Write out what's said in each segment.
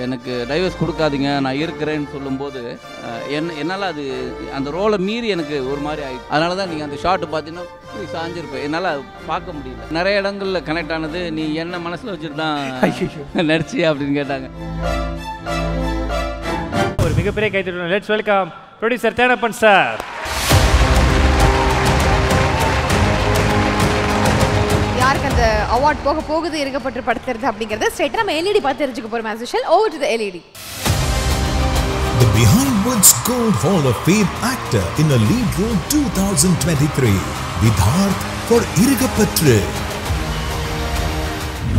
எனக்கு டைவர்ஸ் கொடுக்காதீங்க நான் இருக்கிறேன்னு சொல்லும்போது என்னால் அது அந்த ரோலை மீறி எனக்கு ஒரு மாதிரி ஆகிடுச்சு. அதனால தான் நீங்கள் அந்த ஷார்ட்டு பார்த்தீங்கன்னா சாஞ்சிருப்பேன், என்னால் பார்க்க முடியல. நிறைய இடங்களில் கனெக்ட் ஆனது நீ என்ன மனசில் வச்சுட்டு தான் நடிச்சி அப்படின்னு கேட்டாங்க. ஒரு மிகப்பெரிய கைத்தட்டல். Let's welcome producer Thenappan sir. யாருக்கு அந்த அவார்ட் போக போகுது இருக்கப்பட்டு படுத்துறது அப்படிங்கறத ஸ்ட்ரைட்டா நம்ம எல்இடி பார்த்து தெரிஞ்சுக்க போறோம். as usual over to the LED. The Behind Woods Gold Hall of Fame actor in a lead role 2023 Vidharth for இருக்கப்பற்று.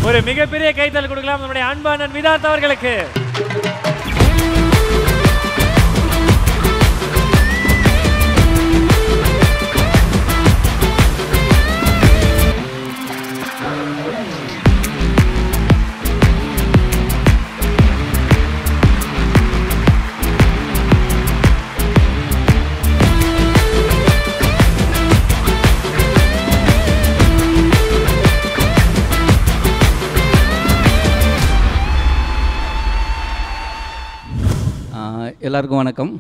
ஒரு மிகப்பெரிய கைத்தட்டல் கொடுக்கலாம் நம்முடைய அன்பானன் விதார்த் அவர்களுக்கு. எல்லாருக்கும் வணக்கம்.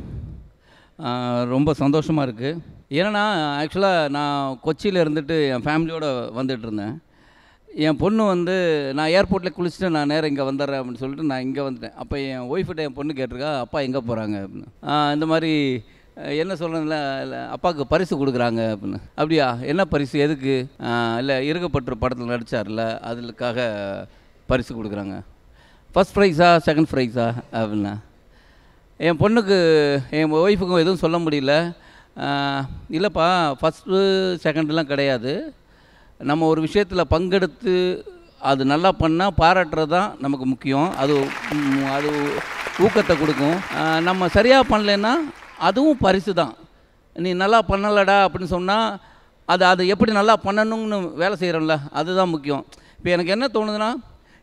ரொம்ப சந்தோஷமாக இருக்குது. ஏன்னா ஆக்சுவலாக நான் கொச்சியில் இருந்துட்டு என் ஃபேமிலியோடு வந்துட்டுருந்தேன். என் பொண்ணு வந்து நான் ஏர்போர்ட்டில் குளிச்சுட்டு நான் நேரம் இங்கே வந்துடுறேன் அப்படின்னு சொல்லிட்டு நான் இங்கே வந்துட்டேன். அப்போ என் ஒய்ஃப்கிட்ட என் பொண்ணு கேட்டிருக்கா, அப்பா எங்கே போகிறாங்க அப்படின்னு. இந்த மாதிரி என்ன சொல்கிறேன்ல, அப்பாவுக்கு பரிசு கொடுக்குறாங்க அப்படின்னு. அப்படியா, என்ன பரிசு, எதுக்கு? இல்லை இருக்கப்பட்டு படத்தில் நடித்தார்ல அதுக்காக பரிசு கொடுக்குறாங்க. ஃபஸ்ட் ப்ரைஸா செகண்ட் ப்ரைஸா அப்படின்னா என் பொண்ணுக்கு என் ஒய்ஃபுக்கும் எதுவும் சொல்ல முடியல. இல்லைப்பா ஃபஸ்ட்டு செகண்ட்லாம் கிடையாது, நம்ம ஒரு விஷயத்தில் பங்கெடுத்து அது நல்லா பண்ணால் பாராட்டுறது தான் நமக்கு முக்கியம். அது ஊக்கத்தை கொடுக்கும். நம்ம சரியாக பண்ணலைன்னா அதுவும் பரிசு தான். நீ நல்லா பண்ணலடா அப்படின்னு சொன்னால் அது எப்படி நல்லா பண்ணணும்னு வேலை செய்கிறோம்ல, அதுதான் முக்கியம். இப்போ எனக்கு என்ன தோணுதுன்னா,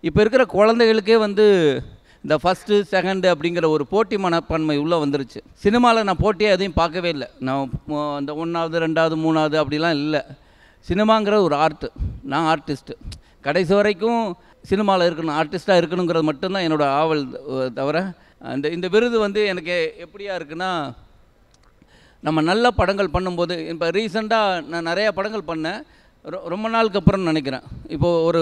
இப்போ இருக்கிற குழந்தைகளுக்கே வந்து இந்த ஃபஸ்ட்டு செகண்டு அப்படிங்கிற ஒரு போட்டி மனப்பான்மை உள்ளே வந்துருச்சு. சினிமாவில் நான் போட்டியாக எதையும் பார்க்கவே இல்லை. நான் அந்த 1வது 2வது 3வது அப்படிலாம் இல்லை. சினிமாங்கிற ஒரு ஆர்ட்டு. நான் ஆர்டிஸ்ட்டு. கடைசி வரைக்கும் சினிமாவில் இருக்கணும், ஆர்டிஸ்ட்டாக இருக்கணுங்கிறது மட்டும்தான் என்னோடய ஆவல். தவிர இந்த விருது வந்து எனக்கு எப்படியா இருக்குன்னா, நம்ம நல்ல படங்கள் பண்ணும்போது, இப்போ ரீசெண்டாக நான் நிறையா படங்கள் பண்ணேன், ரொம்ப நாளுக்கு அப்புறம் நினைக்கிறேன். இப்போது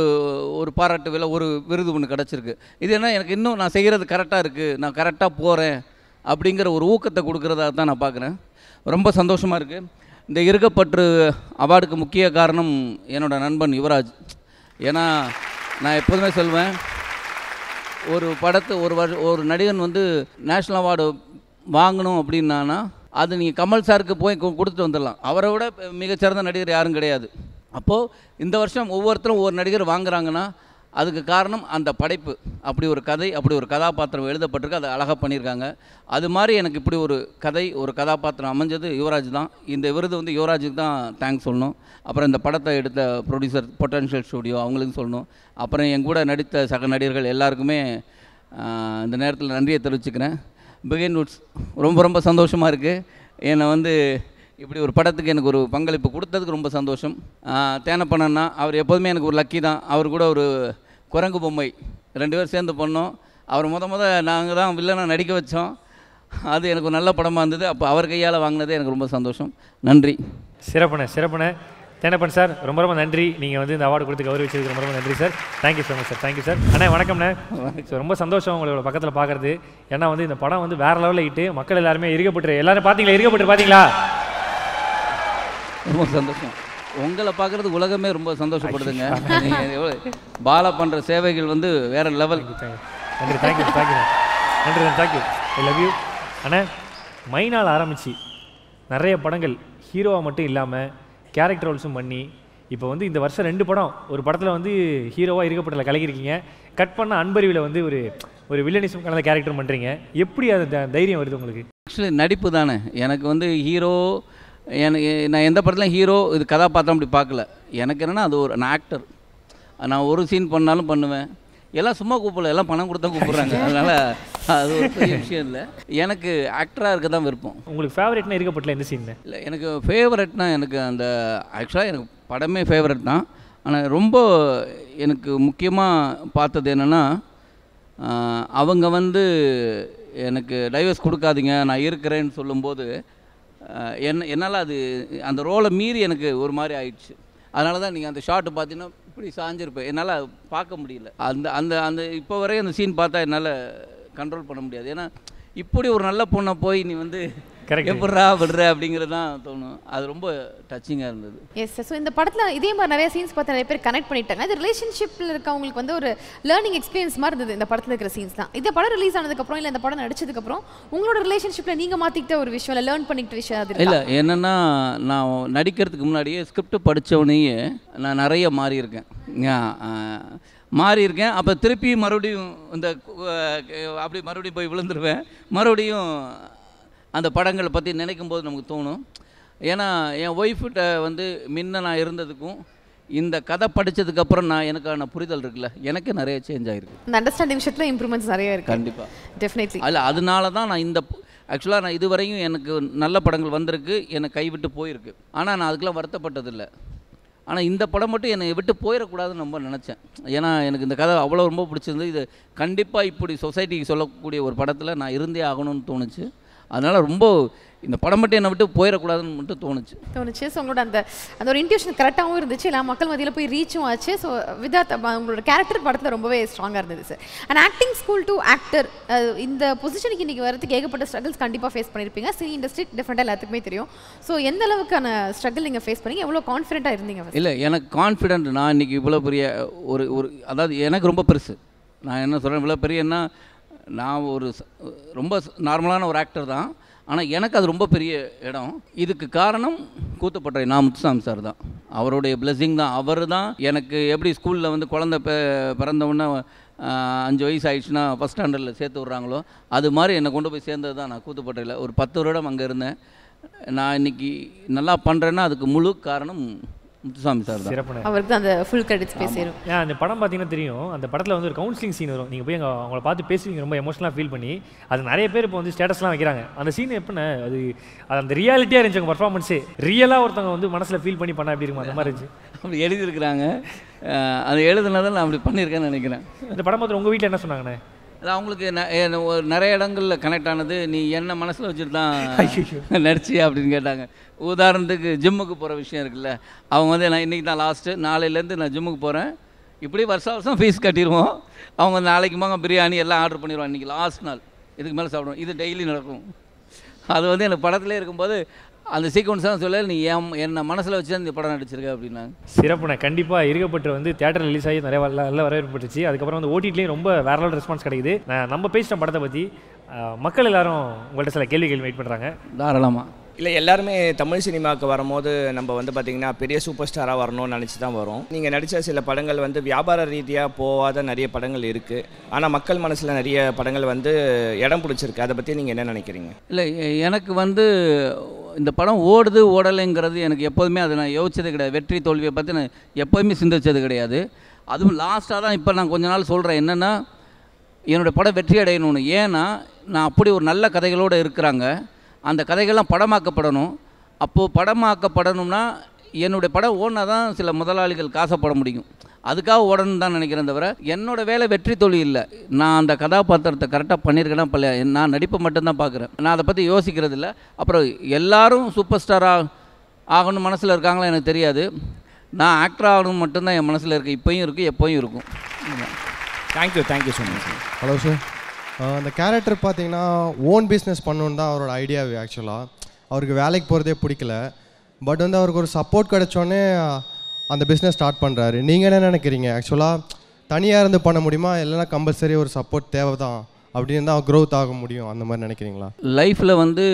ஒரு பாராட்டு விலை, ஒரு விருது ஒன்று கிடச்சிருக்கு. இது என்ன, எனக்கு இன்னும் நான் செய்கிறது கரெக்டாக இருக்குது, நான் கரெக்டாக போகிறேன் அப்படிங்கிற ஒரு ஊக்கத்தை கொடுக்குறதா தான் நான் பார்க்குறேன். ரொம்ப சந்தோஷமாக இருக்குது. இந்த இருக்கப்பற்று அவார்டுக்கு முக்கிய காரணம் என்னோடய நண்பன் யுவராஜ். ஏன்னா நான் எப்போதுமே சொல்வேன், ஒரு நடிகன் வந்து நேஷ்னல் அவார்டு வாங்கணும் அப்படின்னானா அது நீங்கள் கமல் சாருக்கு போய் கொடுத்துட்டு வந்துடலாம். அவரை விட மிகச்சிறந்த நடிகர் யாரும் கிடையாது. அப்போது இந்த வருஷம் ஒவ்வொருத்தரும் ஒவ்வொரு நடிகர் வாங்குறாங்கன்னா அதுக்கு காரணம் அந்த படைப்பு. அப்படி ஒரு கதை, அப்படி ஒரு கதாபாத்திரம் எழுதப்பட்டிருக்கு, அதை அழகாக பண்ணியிருக்காங்க. அது மாதிரி எனக்கு இப்படி ஒரு கதை, ஒரு கதாபாத்திரம் அமைஞ்சது யுவராஜ் தான். இந்த விருது வந்து யுவராஜுக்கு தான் தேங்க்ஸ் சொல்லணும். அப்புறம் இந்த படத்தை எடுத்த ப்ரொடியூசர் பொட்டன்ஷியல் ஸ்டுடியோ அவங்களுக்கும் சொல்லணும். அப்புறம் என் கூட நடித்த சக நடிகர்கள் எல்லாருக்குமே இந்த நேரத்தில் நன்றியை தெரிவிச்சுக்கிறேன். பிகைன் வுட்ஸ் ரொம்ப ரொம்ப சந்தோஷமாக இருக்குது. என்னை வந்து இப்படி ஒரு படத்துக்கு எனக்கு ஒரு பங்களிப்பு கொடுத்ததுக்கு ரொம்ப சந்தோஷம். தேனப்பண்ணா அவர் எப்போதுமே எனக்கு ஒரு லக்கி தான். அவர் கூட ஒரு குரங்கு பொம்மை 2 பேர் சேர்ந்து பண்ணோம். அவர் நாங்கள் தான் வில்லனாக நடிக்க வச்சோம். அது எனக்கு ஒரு நல்ல படமாக இருந்தது. அப்போ அவர் கையால் வாங்கினதே எனக்கு ரொம்ப சந்தோஷம். நன்றி. சிறப்புண்ணே தேனப்பன் சார், ரொம்ப ரொம்ப நன்றி. நீங்கள் வந்து இந்த அவார்டு கொடுத்து கௌரவிச்சதுக்கு ரொம்ப ரொம்ப நன்றி sir. Thank you so much sir. Thank you sir. அண்ணா வணக்கம்ண்ணே. ஸோ ரொம்ப சந்தோஷம் உங்களோட பக்கத்தில் பார்க்குறது. ஏன்னா வந்து இந்த படம் வந்து வேறு லெவலில் இட்டு மக்கள் எல்லாருமே இருக்கப்பட்டு எல்லாரும் பார்த்தீங்களா? ரொம்ப சந்தோஷம். உங்களை பார்க்குறது உலகமே ரொம்ப சந்தோஷப்படுதுங்க. பாலா பண்ணுற சேவைகள் வந்து வேறு லெவல். நன்றி. Thank you thank you. I love you அண்ணா. மைனால் ஆரம்பித்து நிறைய படங்கள் ஹீரோவாக மட்டும் இல்லாமல் கேரக்டர் ரோல்ஸும் பண்ணி இப்போ வந்து இந்த வருஷம் 2 படம், ஒரு படத்தில் வந்து ஹீரோவாக இருக்கப்பட்டல கலக்கிருக்கீங்க. கட் பண்ண அன்பறிவில் வந்து ஒரு வில்லனிசம் கலந்த கேரக்டர் பண்ணுறீங்க. எப்படி அது தைரியம் வருது உங்களுக்கு? ஆக்சுவலி நடிப்பு தானே எனக்கு வந்து ஹீரோ. நான் எந்த படத்துலையும் ஹீரோ இது கதாபாத்திரம் அப்படி பார்க்கல. எனக்கு என்னென்னா அது நான் ஆக்டர். நான் ஒரு சீன் பண்ணாலும் பண்ணுவேன். எல்லாம் சும்மா கூப்பிடல, எல்லாம் பணம் கொடுத்தா கூப்பிட்றாங்க. அதனால் அது ஒரு பெரிய விஷயம் இல்லை. எனக்கு ஆக்டராக இருக்க தான் விருப்பம். உங்களுக்கு ஃபேவரட்னா இருக்கப்பட்டல எந்த சீன்? இல்லை, எனக்கு ஃபேவரட்னா எனக்கு அந்த ஆக்சுவலாக எனக்கு படமே ஃபேவரட் தான். ஆனால் ரொம்ப எனக்கு முக்கியமாக பார்த்தது என்னென்னா, அவங்க வந்து எனக்கு டைவர்ஸ் கொடுக்காதீங்க நான் இருக்கிறேன்னு சொல்லும்போது என்னால் அது அந்த ரோலை மீறி எனக்கு ஒரு மாதிரி ஆயிடுச்சு. அதனால தான் நீங்கள் அந்த ஷார்ட்டு பார்த்தீங்கன்னா இப்படி சாஞ்சிருப்பேன், என்னால் பார்க்க முடியல. அந்த அந்த அந்த இப்போ வரையும் அந்த சீன் பார்த்தா என்னால் கண்ட்ரோல் பண்ண முடியாது. ஏன்னா இப்படி ஒரு நல்ல பொண்ணை போய் நீ வந்து எப்படா விடுற அப்படிங்கிறது தான் தோணும். அது ரொம்ப டச்சிங்காக இருந்தது. Yes sir. ஸோ இந்த படத்தில் இதே மாதிரி நிறைய சீன்ஸ் பார்த்து நிறைய பேர் கனெக்ட் பண்ணிட்டாங்க. இது ரிலேஷன்ஷிப்பில் இருக்கவங்களுக்கு வந்து ஒரு லேர்னிங் எக்ஸ்பீரியன்ஸ் மாதிரி இருந்தது இந்த படத்தில் இருக்கிற சீன்ஸ் தான். இந்த படம் ரிலீஸ் ஆனதுக்கப்புறம் இல்லை இந்த படம் நடிச்சதுக்கப்புறம் உங்களோட ரிலேஷன்ஷிப்பில் நீங்கள் மாற்றிக்கிட்ட ஒரு விஷயம் இல்லை லேர்ன் பண்ணிக்கிட்ட விஷயம் அது இல்லை? என்னென்னா நான் நடிக்கிறதுக்கு முன்னாடியே ஸ்கிரிப்ட் படித்தவனையே நான் நிறைய மாறியிருக்கேன். அப்போ திருப்பி மறுபடியும் இந்த அப்படி மறுபடியும் போய் விழுந்துருவேன். மறுபடியும் அந்த படங்களை பற்றி நினைக்கும் போது நமக்கு தோணும். ஏன்னா என் ஒய்ஃப்கிட்ட வந்து முன்ன நான் இருந்ததுக்கும் இந்த கதை படித்ததுக்கப்புறம் எனக்கான புரிதல் இருக்குல்ல, எனக்கு நிறைய சேஞ்ச் ஆகிருக்கு. இந்த அண்டர்ஸ்டாண்டிங் விஷயத்தில் இம்ப்ரூவ்மெண்ட்ஸ் நிறைய இருக்குது. கண்டிப்பாக, டெஃபினெட்லி. அதனால தான் நான் ஆக்சுவலாக நான் இதுவரையும் எனக்கு நல்ல படங்கள் வந்திருக்கு, என்னை கைவிட்டு போயிருக்கு. ஆனால் நான் அதுக்கெலாம் வருத்தப்பட்டதில்லை. ஆனால் இந்த படம் மட்டும் என்னை விட்டு போயிடக்கூடாதுன்னு ரொம்ப நினச்சேன். ஏன்னா எனக்கு இந்த கதை அவ்வளோ ரொம்ப பிடிச்சிருந்து. இது கண்டிப்பாக இப்படி சொசைட்டிக்கு சொல்லக்கூடிய ஒரு படத்தில் நான் இருந்தே ஆகணும்னு தோணுச்சு. அதனால் ரொம்ப இந்த படம் மட்டும் என்னை விட்டு போயிடக்கூடாதுன்னு மட்டும் தோணுச்சு. ஸோ உங்களோட அந்த ஒரு இன்ட்யூஷன் கரெக்டாகவும் இருந்துச்சு, இல்லை மக்கள் மத்தியில் போய் ரீச்சும் ஆச்சு. ஸோ விதாத் உங்களோட கேரக்டர் படத்தில் ரொம்பவே ஸ்ட்ராங்காக இருந்தது sir. And acting school to actor, இந்த பொசிஷனுக்கு இன்றைக்கி வரதுக்கு ஏகப்பட்ட ஸ்ட்ரகிள்ஸ் கண்டிப்பாக ஃபேஸ் பண்ணியிருப்பீங்க. சினி இண்டஸ்ட்ரி டிஃப்ரெண்ட்டாக எல்லாத்துக்குமே தெரியும். ஸோ எந்த அளவுக்கான ஸ்ட்ரகிள் நீங்கள் ஃபேஸ் பண்ணீங்க, எவ்வளோ கான்ஃபிடென்ட்டாக இருந்தீங்க? இல்லை, எனக்கு கான்ஃபிடென்ட். நான் இன்றைக்கி இவ்வளோ பெரிய ஒரு அதாவது எனக்கு ரொம்ப பெருசு. நான் என்ன சொல்கிறேன், இவ்வளோ பெரியன்னா நான் ஒரு ரொம்ப நார்மலான ஒரு ஆக்டர் தான். ஆனால் எனக்கு அது ரொம்ப பெரிய இடம். இதுக்கு காரணம் கூத்துப்பட்டறை முத்துசாமி சார் தான். அவருடைய பிளெஸிங் தான். அவர் தான் எனக்கு எப்படி ஸ்கூலில் வந்து குழந்தை பிறந்தவுடனே 5 வயசு ஆயிடுச்சுன்னா ஃபஸ்ட் ஸ்டாண்டர்டில் சேர்த்து விட்றாங்களோ அது மாதிரி என்னை கொண்டு போய் சேர்ந்தது தான். நான் கூத்துப்பட்டையில் ஒரு 10 வருடம் அங்கே இருந்தேன். நான் இன்றைக்கி நல்லா பண்ணுறேன்னா அதுக்கு முழு காரணம் முத்துசாமி சார் தான். அவருக்கு தான் அந்த ஃபுல் கிரெடிட்ஸ் பேசிடும். அந்த படம் பார்த்தீங்கன்னா தெரியும், அந்த படத்தில் வந்து ஒரு கவுன்சிலிங் சீன் வரும். நீங்கள் போய் அவங்கள பார்த்து பேசுவீங்க, ரொம்ப எமோஷனலாக ஃபீல் பண்ணி. அது நிறைய பேர் இப்போ வந்து ஸ்டேட்டஸ்லாம் வைக்கிறாங்க. அந்த சீன் எப்படின்னா அது அந்த ரியாலிட்டியாக இருந்துச்சு. அவங்க பர்ஃபார்மன்ஸே ரியலாக ஒருத்தவங்க வந்து மனசில் ஃபீல் பண்ணி பண்ணால் எப்படி இருக்கும் அந்த மாதிரி இருந்துச்சு. அப்படி எழுதியிருக்கிறாங்க. அது எழுதுனதான் நான் அப்படி பண்ணியிருக்கேன்னு நினைக்கிறேன். இந்த படம் பார்த்து உங்கள் வீட்டில் என்ன சொன்னாங்கண்ணே? அது அவங்களுக்கு நிறைய இடங்களில் கனெக்ட் ஆனது. நீ என்ன மனசில் வச்சுட்டு தான் நடிச்சியா அப்படின்னு கேட்டாங்க. உதாரணத்துக்கு ஜிம்முக்கு போகிற விஷயம் இருக்குல்ல, அவங்க வந்து நான் இன்றைக்கி தான் லாஸ்ட்டு, நாளையிலேருந்து நான் ஜிம்முக்கு போகிறேன், இப்படி வருஷம் ஃபீஸ் கட்டிடுவோம். அவங்க நாளைக்கு வாங்க பிரியாணி எல்லாம் ஆர்டர் பண்ணிடுவாங்க. இன்றைக்கி லாஸ்ட் நாள், இதுக்கு மேலே சாப்பிடுவோம். இது டெய்லி நடக்கும். அது வந்து எனக்கு படத்துலேயே இருக்கும்போது அந்த சீக்வன்ஸ் தான் சொல்ல, நீ என்ன மனசில் வச்சு இந்த படம் நடிச்சிருக்க அப்படின்னாங்க. சிறப்புண்ணே. கண்டிப்பாக இருக்கப்பட்டு வந்து தியேட்டர் ரிலீஸ் ஆகி நிறைய நல்ல வரவேற்பட்டுச்சு. அதுக்கப்புறம் வந்து ஓடிடிலையும் ரொம்ப வேற லெவல் ரெஸ்பான்ஸ் கிடைக்குது. நம்ம பேசின படத்தை பற்றி மக்கள் எல்லாரும் உங்கள்கிட்ட சில கேள்வி வெயிட் பண்ணுறாங்க. தாராளமாக. இல்லை, எல்லாருமே தமிழ் சினிமாவுக்கு வரும்போது நம்ம வந்து பார்த்திங்கன்னா பெரிய சூப்பர் ஸ்டாராக வரணும்னு நினச்சி தான் வரும். நீங்கள் நடித்த சில படங்கள் வந்து வியாபார ரீதியாக போகாத நிறைய படங்கள் இருக்குது. ஆனால் மக்கள் மனசில் நிறைய படங்கள் வந்து இடம் பிடிச்சிருக்கு. அதை பற்றி நீங்கள் என்ன நினைக்கிறீங்க? இல்லை, எனக்கு வந்து இந்த படம் ஓடுது ஓடலைங்கிறது எனக்கு எப்போதுமே அதை நான் யோசிச்சது கிடையாது. வெற்றி தோல்வியை பற்றி நான் எப்போதுமே சிந்திச்சது கிடையாது. அதுவும் லாஸ்ட்டாக தான் இப்போ நான் கொஞ்ச நாள் சொல்கிறேன். என்னென்னா என்னோடய படம் வெற்றி அடையணும்னு. ஏன்னா நான் அப்படி ஒரு நல்ல கதைகளோடு இருக்கிறாங்க. அந்த கதைகள்லாம் படமாக்கப்படணும். அப்போது படமாக்கப்படணும்னா என்னுடைய படம் ஓடினா தான் சில முதலாளிகள் காசப்பட முடியும். அதுக்காக ஓடணும்னு தான் நினைக்கிறேன். தவிர என்னோடய வேலை வெற்றி தொழில் இல்லை. நான் அந்த கதாபாத்திரத்தை கரெக்டாக பண்ணியிருக்கேன்னா பல நான் நடிப்பை மட்டும்தான் பார்க்குறேன். நான் அதை பற்றி யோசிக்கிறது இல்லை. அப்புறம் எல்லாரும் சூப்பர் ஸ்டாராக ஆகணும் மனசில் இருக்காங்களா எனக்கு தெரியாது. நான் ஆக்டர் ஆகணும் மட்டும்தான் என் மனசில் இருக்குது. இப்போயும் இருக்குது, எப்போயும் இருக்கும். Thank you so much. Hello sir. அந்த கேரக்டர் பார்த்தீங்கன்னா ஓன் பிஸ்னஸ் பண்ணணுன்னு தான் அவரோட ஐடியாவே. ஆக்சுவலாக அவருக்கு வேலைக்கு போகிறதே பிடிக்கல. பட் வந்து அவருக்கு ஒரு சப்போர்ட் கிடைச்சோன்னே அந்த பிஸ்னஸ் ஸ்டார்ட் பண்ணுறாரு. நீங்கள் என்ன நினைக்கிறீங்க? ஆக்சுவலாக தனியாக இருந்து பண்ண முடியுமா, இல்லைனா கம்பல்சரி ஒரு சப்போர்ட் தேவை தான் அப்படின்னு தான் க்ரோத் ஆக முடியும், அந்த மாதிரி நினைக்கிறீங்களா? லைஃப்பில் வந்து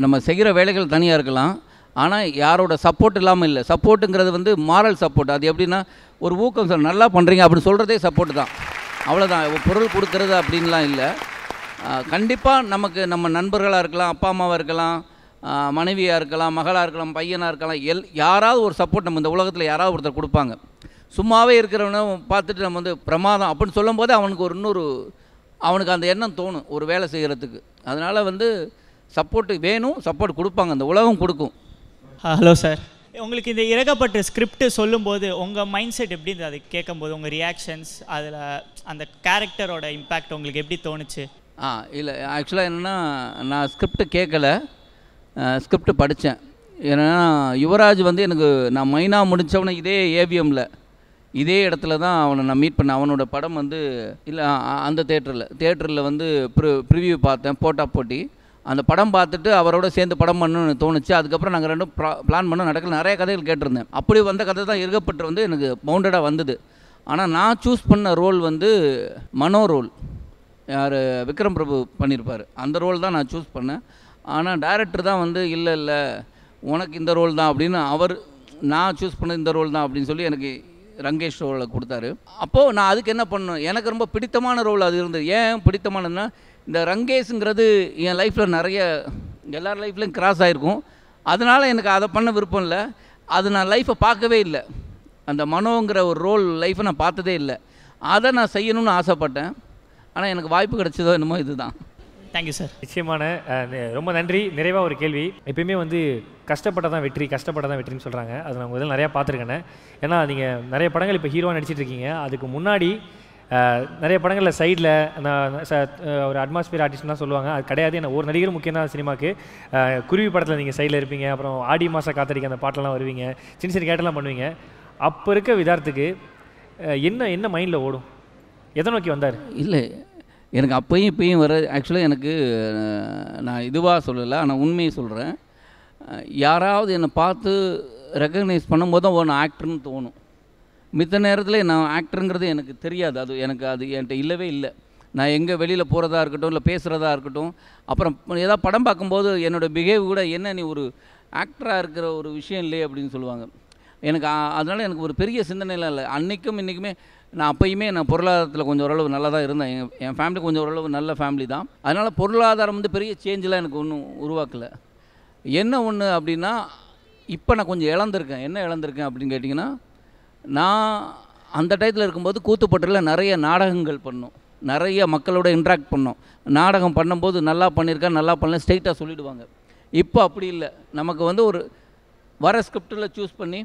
நம்ம செய்கிற வேலைகள் தனியாக இருக்கலாம். ஆனால் யாரோட சப்போர்ட் இல்லாமல் இல்லை. சப்போர்ட்டுங்கிறது வந்து மாரல் சப்போர்ட். அது எப்படின்னா ஒரு ஊக்கம் சார் நல்லா பண்ணுறீங்க அப்படின்னு சொல்கிறதே சப்போர்ட் தான். அவ்வளோதான். பொருள் கொடுக்கறது அப்படின்லாம் இல்லை. கண்டிப்பாக நமக்கு நம்ம நண்பர்களாக இருக்கலாம், அப்பா அம்மாவாக இருக்கலாம், மனைவியாக இருக்கலாம், மகளாக இருக்கலாம், பையனாக இருக்கலாம், யாராவது ஒரு சப்போர்ட் நம்ம இந்த உலகத்தில் யாராவது ஒருத்தர் கொடுப்பாங்க. சும்மாவே இருக்கிறவனை பார்த்துட்டு நம்ம வந்து பிரமாதம் அப்படின்னு சொல்லும் போது அவனுக்கு அந்த எண்ணம் தோணும் ஒரு வேலை செய்கிறதுக்கு. அதனால் வந்து சப்போர்ட்டு வேணும், சப்போர்ட் கொடுப்பாங்க, அந்த உலகம் கொடுக்கும். ஹலோ சார், உங்களுக்கு இந்த இறக்கப்பட்ட ஸ்கிரிப்ட் சொல்லும்போது உங்கள் மைண்ட் செட் எப்படி இருந்தது? அது கேட்கும்போது உங்கள் ரியாக்ஷன்ஸ், அதில் அந்த கேரக்டரோட இம்பேக்ட் உங்களுக்கு எப்படி தோணுச்சு? இல்லை ஆக்சுவலாக என்னென்னா நான் ஸ்கிரிப்ட் கேட்கல, ஸ்கிரிப்ட் படித்தேன். ஏன்னா யுவராஜ் வந்து எனக்கு நான் மைனா முடித்தவனை இதே ஏவிஎம்மில் இதே இடத்துல தான் அவனை நான் மீட் பண்ணேன். அவனோட படம் வந்து இல்லை அந்த தேட்டரில் வந்து ப்ரிவியூ பார்த்தேன், போட்டி அந்த படம் பார்த்துட்டு அவரோட சேர்ந்து படம் பண்ணணும்னு தோணுச்சு. அதுக்கப்புறம் நாங்கள் ரெண்டும் பிளான் பண்ண நடக்கல. நிறைய கதைகள் கேட்டிருந்தேன். அப்படி வந்த கதை தான் இருக்கப்பட்டு வந்து எனக்கு பவுண்டடாக வந்தது. ஆனால் நான் சூஸ் பண்ண ரோல் வந்து மனோ ரோல், யார் விக்ரம் பிரபு பண்ணியிருப்பார், அந்த ரோல் தான் நான் சூஸ் பண்ணேன். ஆனால் டைரக்டர் தான் வந்து இல்லை உனக்கு இந்த ரோல் தான் அப்படின்னு நான் சூஸ் பண்ண இந்த ரோல் தான் அப்படின்னு சொல்லி எனக்கு ரங்கேஷ் ரோலை கொடுத்தாரு. அப்போது நான் அதுக்கு என்ன பண்ணேன், எனக்கு ரொம்ப பிடித்தமான ரோல் அது இருந்தது. ஏன் பிடித்தமானதுன்னா, இந்த ரங்கேஷுங்கிறது என் லைஃப்பில் நிறைய எல்லார் லைஃப்லையும் கிராஸ் ஆகிருக்கும். அதனால் எனக்கு அதை பண்ண விருப்பம் இல்லை. அது நான் லைஃப்பை பார்க்கவே இல்லை. அந்த மனோங்கிற ஒரு ரோல் லைஃப்பை நான் பார்த்ததே இல்லை. அதை நான் செய்யணும்னு ஆசைப்பட்டேன். ஆனால் எனக்கு வாய்ப்பு கிடைச்சதோ என்னமோ இதுதான். Thank you sir. நிச்சயமான ரொம்ப நன்றி. நிறைவாக ஒரு கேள்வி. எப்பயுமே வந்து கஷ்டப்பட்டதான் வெற்றின்னு சொல்கிறாங்க. அது நான் முதல்ல நிறையா பார்த்துருக்கேன். ஏன்னா நீங்கள் நிறைய படங்கள் இப்போ ஹீரோவாக நடிச்சிட்டு இருக்கீங்க. அதுக்கு முன்னாடி நிறைய படங்களில் சைடில் ஒரு அட்மாஸ்பியர் ஆர்டிஸ்ட்லாம் சொல்லுவாங்க. அது கிடையாது. என்ன ஒரு நடிகர் முக்கியம் தான் சினிமாவுக்கு. குருவி படத்தில் நீங்கள் சைடில் இருப்பீங்க, அப்புறம் ஆடி மாதம் காத்தடிக்க அந்த பாட்டெல்லாம் வருவீங்க, சின்ன சின்ன கேட்டெல்லாம் பண்ணுவீங்க. அப்போ இருக்க விதார்த்துக்கு என்ன மைண்டில் ஓடும்? எதை நோக்கி வந்தார்? இல்லை, எனக்கு அப்பையும் இப்பயும் வர ஆக்சுவலாக எனக்கு நான் இதுவாக சொல்லலை, ஆனால் உண்மையை சொல்கிறேன். யாராவது என்னை பார்த்து ரெக்கக்னைஸ் பண்ணும்போது தான் நான் ஆக்டர்னு தோணும். மித்த நேரத்தில் நான் ஆக்டருங்கிறது எனக்கு தெரியாது. அது என்கிட்ட இல்லவே இல்லை. நான் எங்கே வெளியில் போகிறதா இருக்கட்டும், இல்லை பேசுகிறதா இருக்கட்டும், அப்புறம் ஏதாவது படம் பார்க்கும்போது என்னோடய பிஹேவ் கூட என்ன நீ ஒரு ஆக்டராக இருக்கிற ஒரு விஷயம் இல்லையே அப்படின்னு சொல்லுவாங்க. எனக்கு அதனால் எனக்கு ஒரு பெரிய சிந்தனைலாம் இல்லை. அன்றைக்கும் இன்றைக்குமே நான் அப்பயுமே நான் பொருளாதாரத்தில் கொஞ்சம் ஓரளவு நல்லா தான் இருந்தேன். என் ஃபேமிலி கொஞ்சம் ஓரளவு நல்ல ஃபேமிலி தான். அதனால் பொருளாதாரம் வந்து பெரிய சேஞ்செலாம் எனக்கு ஒன்றும் உருவாக்கலை. என்ன ஒன்று அப்படின்னா, இப்போ நான் கொஞ்சம் இழந்திருக்கேன். என்ன இழந்திருக்கேன் அப்படின்னு கேட்டிங்கன்னா, நான் அந்த டயத்தில் இருக்கும்போது கூத்துப்பட்டில் நிறைய நாடகங்கள் பண்ணோம், நிறைய மக்களோட இன்ட்ராக்ட் பண்ணோம். நாடகம் பண்ணும்போது நல்லா பண்ணியிருக்கேன், நல்லா பண்ணல ஸ்ட்ரெயிட்டாக சொல்லிவிடுவாங்க. இப்போ அப்படி இல்லை. நமக்கு வந்து ஒரு வர ஸ்கிரிப்டில் சூஸ் பண்ணி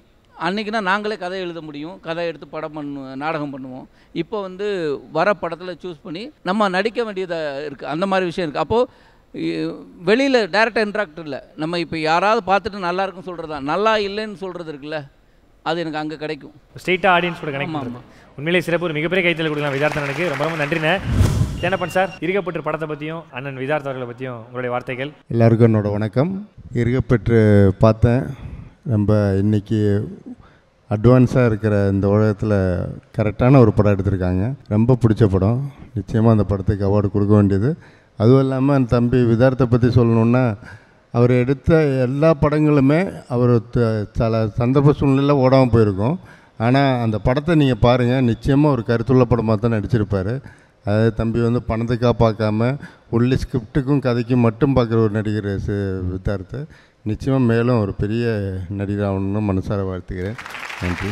அன்றைக்கினா நாங்களே கதை எழுத முடியும், கதை எடுத்து நாடகம் பண்ணுவோம். இப்போ வந்து வர படத்தில் சூஸ் பண்ணி நம்ம நடிக்க வேண்டியதாக இருக்குது. அந்த மாதிரி விஷயம் இருக்குது. அப்போது வெளியில் டைரெக்டாக இன்ட்ராக்ட் இல்லை. நம்ம இப்போ யாராவது பார்த்துட்டு நல்லா இருக்குன்னு சொல்கிறதா, நல்லா இல்லைன்னு சொல்கிறது இருக்குல்ல, அது எனக்கு அங்கே கிடைக்கும். ஸ்ட்ரெயிட்டாக ஆடியன்ஸ் கூட கனெக்ட் பண்ணுறது உண்மையிலே சிறப்பு. ஒரு மிகப்பெரிய கைத்தல் கொடுக்கலாம் விதார்த்தனுக்கு. ரொம்ப ரொம்ப நன்றிண்ணே. தேனப்பன் சார், இருக்கப்பட்டு படத்தை பற்றியும் அண்ணன் விதார்த் அவர்களை பற்றியும் உங்களுடைய வார்த்தைகள். எல்லாருக்கும் என்னோட வணக்கம். இருக்கப்பட்டு பார்த்தேன். நம்ம இன்றைக்கி அட்வான்ஸாக இருக்கிற இந்த உலகத்தில் கரெக்டான ஒரு படம் எடுத்திருக்காங்க. ரொம்ப பிடிச்ச படம். நிச்சயமாக அந்த படத்துக்கு அவார்டு கொடுக்க வேண்டியது. அதுவும் இல்லாமல் என் தம்பி விதார்த்தை பற்றி சொல்லணுன்னா, அவர் எடுத்த எல்லா படங்களுமே அவர் சில சந்தர்ப்ப சூழ்நிலையில் ஓடாமல் போயிருக்கும். ஆனால் அந்த படத்தை நீங்கள் பாருங்கள், நிச்சயமாக ஒரு கருத்துள்ள படமாக தான் நடிச்சிருப்பார். அதாவது தம்பி வந்து பணத்துக்காக பார்க்காம உள்ளே ஸ்கிரிப்டுக்கும் கதைக்கும் மட்டும் பார்க்குற ஒரு நடிகர் விதார்த்து. நிச்சயமாக மேலும் ஒரு பெரிய நடிகர் ஆகணும்னு மனசார வாழ்த்துக்கிறேன். நன்றி.